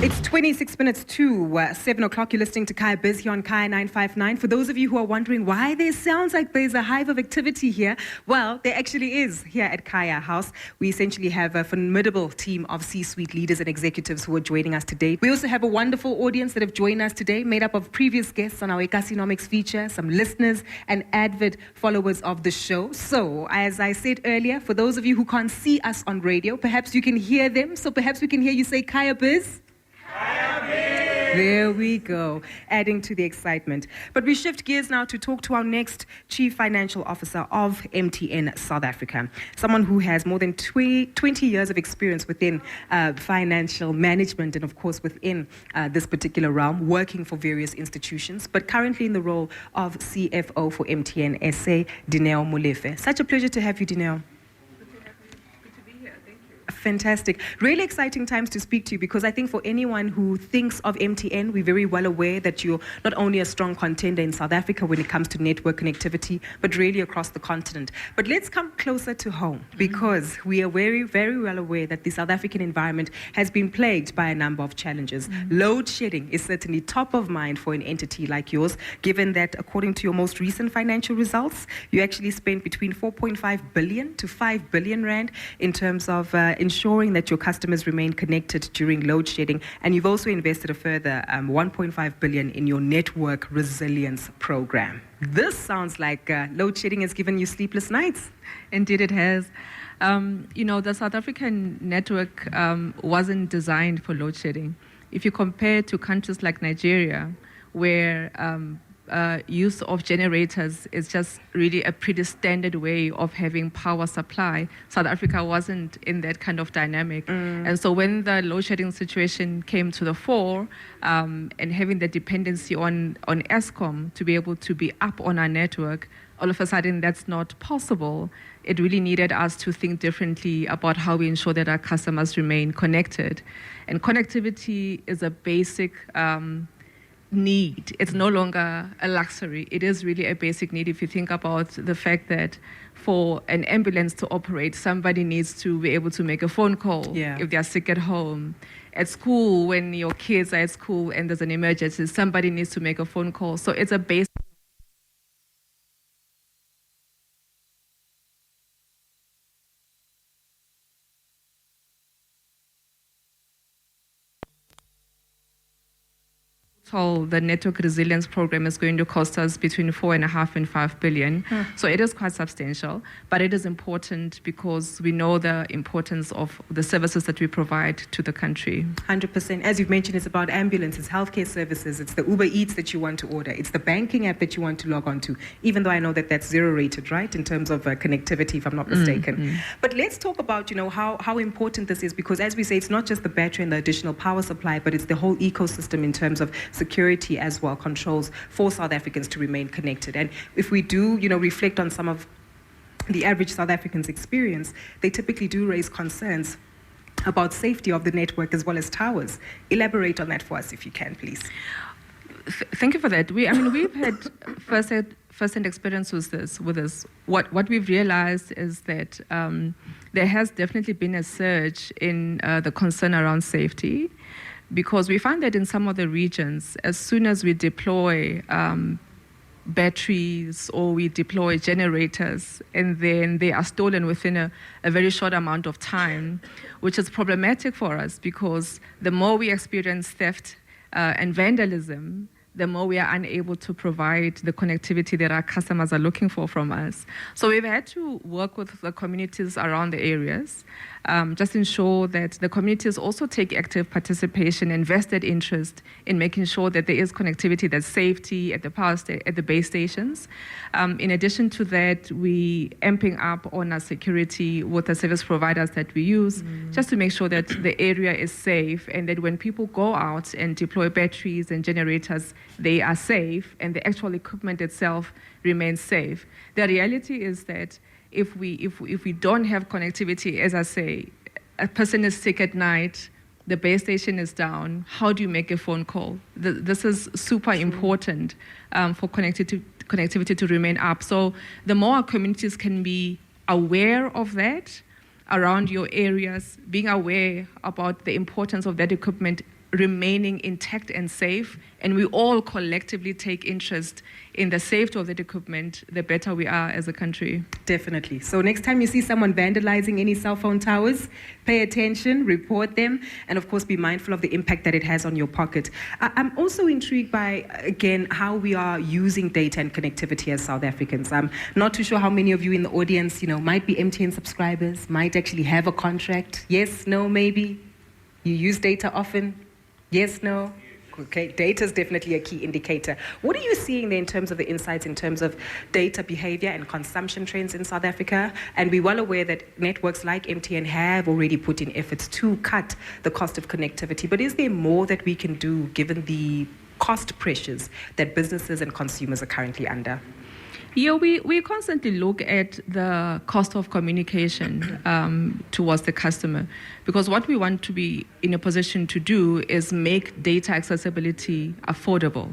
It's 26 minutes to 7 o'clock. You're listening to Kaya Biz here on Kaya 959. For those of you who are wondering why there sounds like there's a hive of activity here, well, there actually is here at Kaya House. We essentially have a formidable team of C-suite leaders and executives who are joining us today. We also have a wonderful audience that have joined us today, made up of previous guests on our Ecasinomics feature, some listeners and avid followers of the show. So, as I said earlier, for those of you who can't see us on radio, perhaps you can hear them. So perhaps we can hear you say Kaya Biz. There we go, adding to the excitement. But we shift gears now to talk to our next Chief Financial Officer of MTN South Africa, someone who has more than 20 years of experience within financial management and, of course, within this particular realm, working for various institutions, but currently in the role of CFO for MTN SA, Dineo Molefe. Such a pleasure to have you, Dineo. Fantastic. Really exciting times to speak to you, because I think for anyone who thinks of MTN, we're very well aware that you're not only a strong contender in South Africa when it comes to network connectivity, but really across the continent. But let's come closer to home, because we are very, very well aware that the South African environment has been plagued by a number of challenges. Load shedding is certainly top of mind for an entity like yours, given that according to your most recent financial results, you actually spent between 4.5 billion to 5 billion rand in terms of ensuring that your customers remain connected during load shedding, and you've also invested a further 1.5 billion in your network resilience program. This sounds like load shedding has given you sleepless nights. Indeed it has. The South African network wasn't designed for load shedding. If you compare to countries like Nigeria, where use of generators is just really a pretty standard way of having power supply, South Africa wasn't in that kind of dynamic. And so when the load shedding situation came to the fore, and having the dependency on Eskom to be able to be up on our network, all of a sudden that's not possible. It really needed us to think differently about how we ensure that our customers remain connected. And connectivity is a basic need. It's no longer a luxury. It is really a basic need. If you think about the fact that for an ambulance to operate, somebody needs to be able to make a phone call if they're sick at home. At school, when your kids are at school and there's an emergency, somebody needs to make a phone call. So it's a basic the network resilience program is going to cost us between 4.5 and 5 billion. So it is quite substantial, but it is important because we know the importance of the services that we provide to the country. 100%. As you've mentioned, it's about ambulances, healthcare services, it's the Uber Eats that you want to order, it's the banking app that you want to log on to, even though I know that that's zero rated, right, in terms of connectivity, if I'm not mistaken. But let's talk about, how important this is, because as we say, it's not just the battery and the additional power supply, but it's the whole ecosystem in terms of security as well, controls for South Africans to remain connected. And if we do, reflect on some of the average South Africans' experience, they typically do raise concerns about safety of the network as well as towers. Elaborate on that for us if you can, please. Thank you for that. We've had first-hand experience with this. What we've realized is that there has definitely been a surge in the concern around safety, because we find that in some of the regions, as soon as we deploy batteries or we deploy generators, and then they are stolen within a very short amount of time, which is problematic for us, because the more we experience theft and vandalism, the more we are unable to provide the connectivity that our customers are looking for from us. So we've had to work with the communities around the areas, just ensure that the communities also take active participation and vested interest in making sure that there is connectivity, there's safety at the base stations. In addition to that, we amping up on our security with the service providers that we use, just to make sure that the area is safe, and that when people go out and deploy batteries and generators, they are safe and the actual equipment itself remains safe. The reality is that if we don't have connectivity, as I say, a person is sick at night, the base station is down, how do you make a phone call? This is super important for connectivity to remain up. So the more our communities can be aware of that around your areas, being aware about the importance of that equipment remaining intact and safe, and we all collectively take interest in the safety of that equipment, the better we are as a country. Definitely. So next time you see someone vandalizing any cell phone towers, pay attention, report them, and of course be mindful of the impact that it has on your pocket. I'm also intrigued by, again, how we are using data and connectivity as South Africans. I'm not too sure how many of you in the audience, might be MTN subscribers, might actually have a contract. Yes, no, maybe. You use data often? Yes, no? Okay, data is definitely a key indicator. What are you seeing there in terms of the insights, in terms of data behavior and consumption trends in South Africa? And we're well aware that networks like MTN have already put in efforts to cut the cost of connectivity. But is there more that we can do given the cost pressures that businesses and consumers are currently under? Yeah, we constantly look at the cost of communication towards the customer, because what we want to be in a position to do is make data accessibility affordable.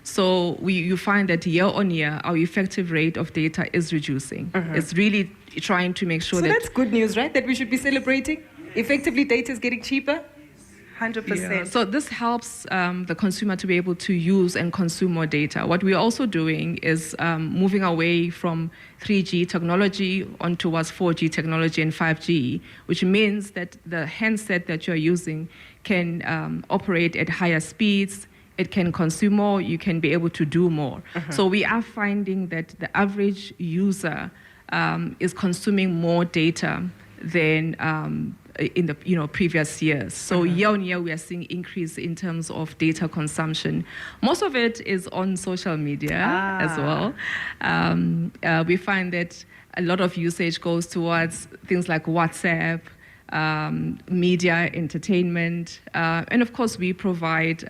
So you find that year on year, our effective rate of data is reducing. It's really trying to make sure that... So that's good news, right? That we should be celebrating? Effectively, data is getting cheaper? 100%. Yeah. So this helps the consumer to be able to use and consume more data. What we're also doing is moving away from 3G technology on towards 4G technology and 5G, which means that the handset that you're using can operate at higher speeds, it can consume more, you can be able to do more. So we are finding that the average user is consuming more data than in the previous years. So year on year, we are seeing increase in terms of data consumption. Most of it is on social media as well. We find that a lot of usage goes towards things like WhatsApp, media, entertainment, and of course we provide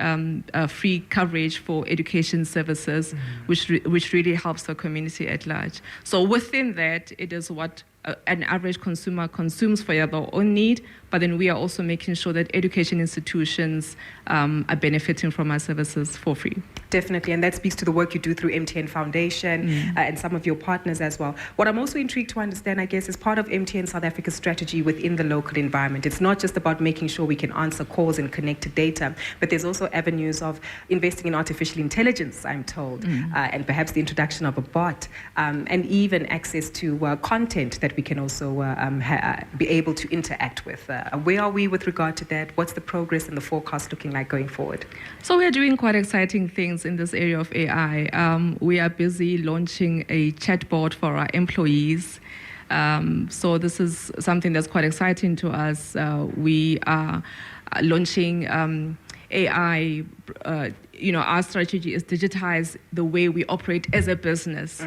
free coverage for education services, which really helps the community at large. So within that, it is what an average consumer consumes for their own need, but then we are also making sure that education institutions are benefiting from our services for free. Definitely, and that speaks to the work you do through MTN Foundation and some of your partners as well. What I'm also intrigued to understand, I guess, is part of MTN South Africa's strategy within the local environment. It's not just about making sure we can answer calls and connect to data, but there's also avenues of investing in artificial intelligence, I'm told, and perhaps the introduction of a bot, and even access to content that we can also be able to interact with. Where are we with regard to that? What's the progress and the forecast looking like going forward? So we're doing quite exciting things in this area of AI. We are busy launching a chatbot for our employees. So this is something that's quite exciting to us. We are launching AI. Our strategy is digitize the way we operate as a business,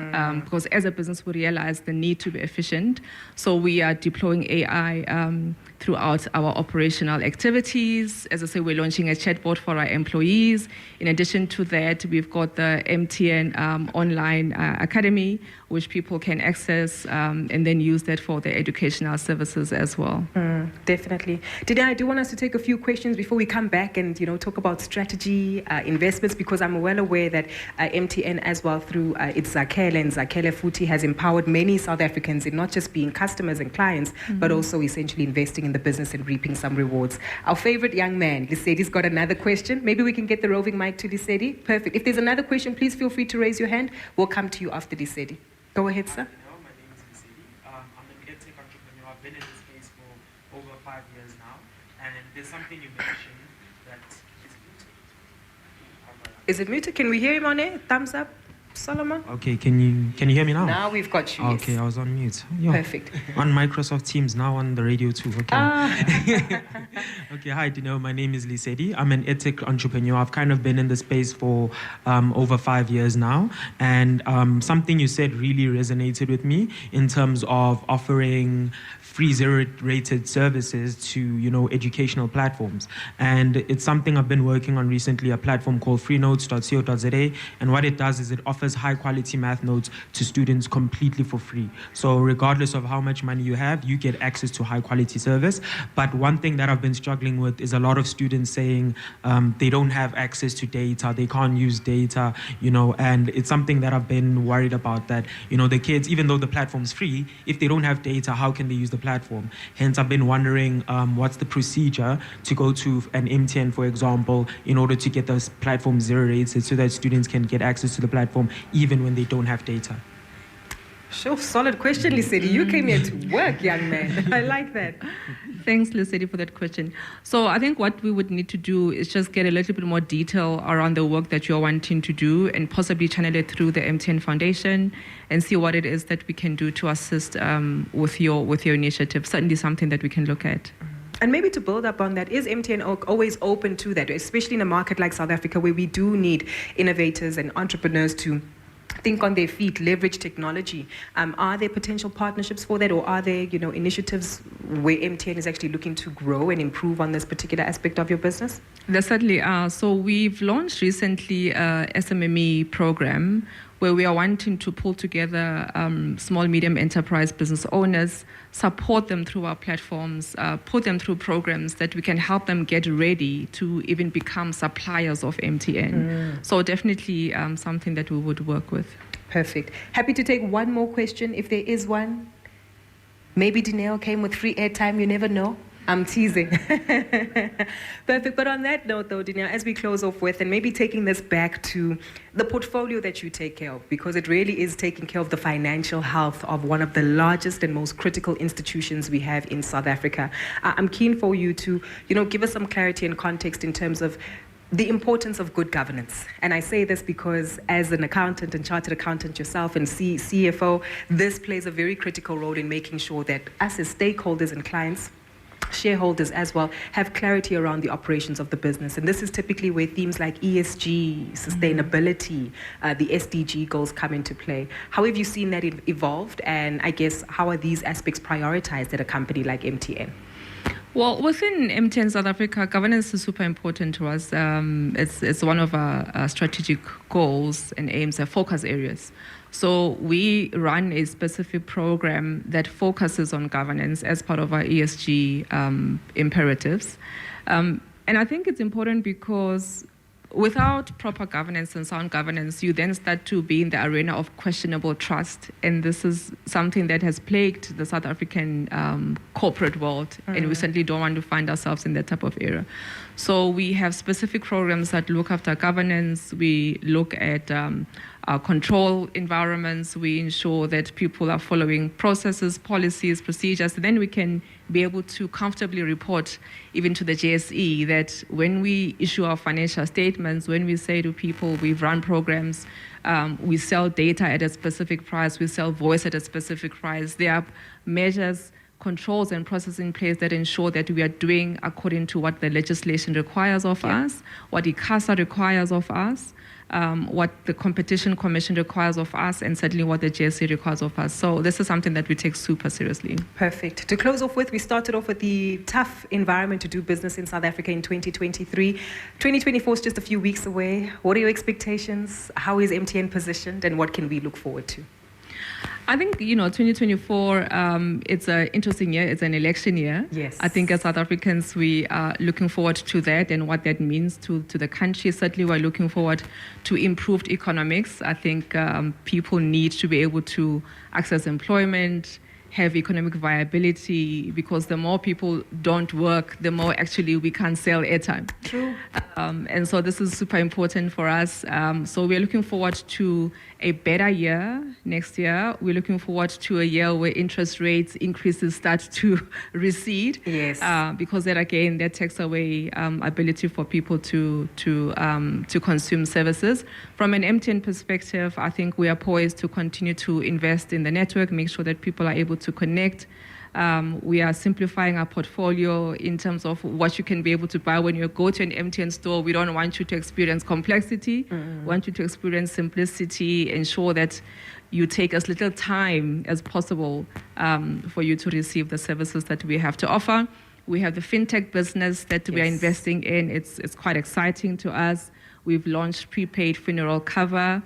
because as a business we realize the need to be efficient. So we are deploying AI throughout our operational activities. As I say, we're launching a chatbot for our employees. In addition to that, we've got the MTN online academy, which people can access and then use that for their educational services as well. Definitely. Dineo, I do want us to take a few questions before we come back and talk about strategy, investments, because I'm well aware that MTN as well through its Zakhele and Zakhele Futhi has empowered many South Africans in not just being customers and clients, but also essentially investing in the business and reaping some rewards. Our favorite young man, Lisedi's got another question. Maybe we can get the roving mic to Lisedi. Perfect. If there's another question, please feel free to raise your hand. We'll come to you after Lisedi. Go ahead, sir. My name is Lisedi. I'm an edtech entrepreneur. I've been in this space for over 5 years now. And there's something you mentioned that is muted. Is it muted? Can we hear him on air? Thumbs up, Solomon? Okay, can you hear me now? Now we've got you. Okay, yes. I was on mute. Yeah. Perfect. On Microsoft Teams, now on the radio too. Okay. Okay, hi Dineo. My name is Lisedi. I'm an edtech entrepreneur. I've kind of been in the space for over 5 years now. And something you said really resonated with me in terms of offering free zero-rated services to, educational platforms. And it's something I've been working on recently, a platform called freenotes.co.za. And what it does is it offers high-quality math notes to students completely for free. So regardless of how much money you have, you get access to high-quality service. But one thing that I've been struggling with is a lot of students saying they don't have access to data, they can't use data, and it's something that I've been worried about, that, the kids, even though the platform's free, if they don't have data, how can they use the platform? platform. Hence, I've been wondering what's the procedure to go to an MTN, for example, in order to get those platforms zero rated so that students can get access to the platform even when they don't have data. Sure, solid question, Lisedi. You came here to work, young man. I like that. Thanks, Lisedi, for that question. So I think what we would need to do is just get a little bit more detail around the work that you're wanting to do and possibly channel it through the MTN Foundation and see what it is that we can do to assist with your initiative. Certainly something that we can look at. And maybe to build up on that, is MTN always open to that, especially in a market like South Africa where we do need innovators and entrepreneurs to think on their feet, leverage technology? Are there potential partnerships for that, or are there, initiatives where MTN is actually looking to grow and improve on this particular aspect of your business? There certainly are. So we've launched recently a SMME program where we are wanting to pull together small, medium enterprise business owners, support them through our platforms, put them through programs that we can help them get ready to even become suppliers of MTN. So definitely something that we would work with. Perfect. Happy to take one more question if there is one. Maybe Dineo came with free airtime, you never know. I'm teasing. Perfect. But on that note, though, Dineo, as we close off with, and maybe taking this back to the portfolio that you take care of, because it really is taking care of the financial health of one of the largest and most critical institutions we have in South Africa. I'm keen for you to, give us some clarity and context in terms of the importance of good governance. And I say this because as an accountant and chartered accountant yourself and CFO, this plays a very critical role in making sure that us as stakeholders and clients, shareholders as well, have clarity around the operations of the business. And this is typically where themes like ESG, sustainability, the SDG goals come into play. How have you seen that evolved? And I guess, how are these aspects prioritized at a company like MTN? Well, within MTN South Africa, governance is super important to us. It's one of our strategic goals and aims and focus areas. So we run a specific program that focuses on governance as part of our ESG imperatives. And I think it's important because without proper governance and sound governance, you then start to be in the arena of questionable trust. And this is something that has plagued the South African corporate world. And we certainly don't want to find ourselves in that type of era. So we have specific programs that look after governance. We look at control environments. We ensure that people are following processes, policies, procedures. Then we can be able to comfortably report even to the JSE that when we issue our financial statements, when we say to people we've run programs, we sell data at a specific price, we sell voice at a specific price, there are measures, controls and processes in place that ensure that we are doing according to what the legislation requires of us, what ICASA requires of us, what the Competition Commission requires of us, and certainly what the JSE requires of us. So this is something that we take super seriously. Perfect. To close off with, we started off with the tough environment to do business in South Africa in 2023. 2024 is just a few weeks away. What are your expectations? How is MTN positioned, and what can we look forward to? I think, 2024, it's an interesting year. It's an election year. Yes. I think as South Africans, we are looking forward to that and what that means to the country. Certainly, we're looking forward to improved economics. I think people need to be able to access employment, have economic viability, because the more people don't work, the more actually we can sell airtime. True. And so this is super important for us. So we're looking forward to a better year next year. We're looking forward to a year where interest rates increases start to recede. Yes. Because that takes away ability for people to consume services. From an MTN perspective, I think we are poised to continue to invest in the network, make sure that people are able to connect. We are simplifying our portfolio in terms of what you can be able to buy when you go to an MTN store. We don't want you to experience complexity. We want you to experience simplicity, ensure that you take as little time as possible for you to receive the services that we have to offer. We have the fintech business that we are investing in. It's quite exciting to us. We've launched prepaid funeral cover.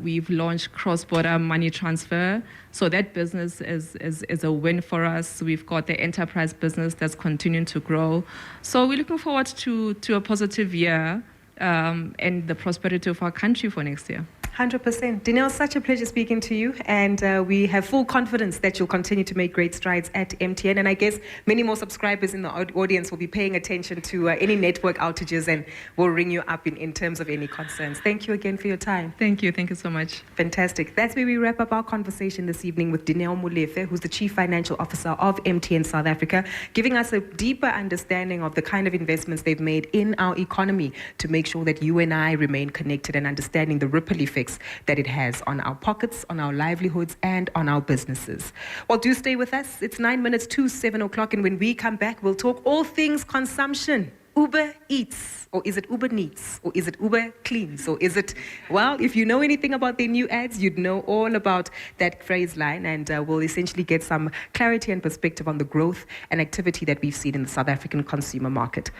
We've launched cross-border money transfer. So that business is a win for us. We've got the enterprise business that's continuing to grow. So we're looking forward to a positive year and the prosperity of our country for next year. 100%. Dineo, such a pleasure speaking to you, and we have full confidence that you'll continue to make great strides at MTN, and I guess many more subscribers in the audience will be paying attention to any network outages and will ring you up in terms of any concerns. Thank you again for your time. Thank you so much. Fantastic. That's where we wrap up our conversation this evening with Dineo Molefe, who's the Chief Financial Officer of MTN South Africa, giving us a deeper understanding of the kind of investments they've made in our economy to make sure that you and I remain connected and understanding the ripple effects that it has on our pockets, on our livelihoods, and on our businesses. Well, do stay with us. It's 9 minutes to 7 o'clock, and when we come back, we'll talk all things consumption. Uber Eats, or is it Uber Neats, or is it Uber Cleans, or is it, well, if you know anything about their new ads, you'd know all about that phrase line, and we'll essentially get some clarity and perspective on the growth and activity that we've seen in the South African consumer market.